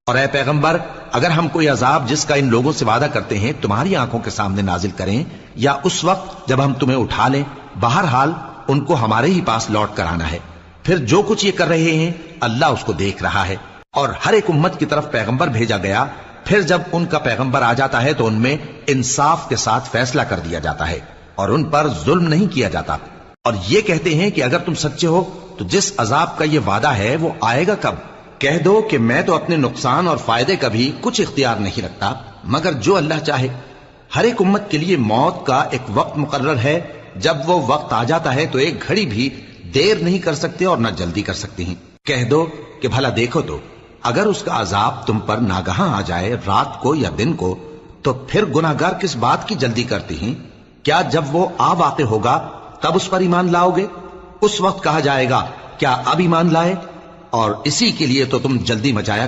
और ए पैगंबर, अगर हम कोई अजाब जिसका इन लोगों से वादा करते हैं तुम्हारी आंखों के सामने नाजिल करें, या उस वक्त जब हम तुम्हें उठा लें, बहरहाल उनको हमारे ही पास लौट कर आना है। फिर जो कुछ ये कर रहे हैं अल्लाह उसको देख रहा है। और हर एक उम्मत की तरफ पैगंबर भेजा गया, फिर जब उनका पैगंबर आ जाता है तो उनमें इंसाफ के साथ फैसला कर दिया जाता है और उन पर जुल्म नहीं किया जाता। और ये कहते हैं कि अगर तुम सच्चे हो तो जिस अजाब का ये वादा है वो आएगा कब? कह दो कि मैं तो अपने नुकसान और फायदे का भी कुछ इख्तियार नहीं रखता मगर जो अल्लाह चाहे। हर एक उम्मत के लिए मौत का एक वक्त मुकर्रर है। जब वो वक्त आ जाता है तो एक घड़ी भी देर नहीं कर सकते और न जल्दी कर सकते हैं। कह दो कि भला देखो तो, अगर उसका अजाब तुम पर नागहां आ जाए रात को या दिन को, तो फिर गुनाहगार किस बात की जल्दी करती हैं? क्या जब वो आ वाक़े होगा तब उस पर ईमान लाओगे? उस वक्त कहा जाएगा क्या अब ईमान लाए? और इसी के लिए तो तुम जल्दी मचाया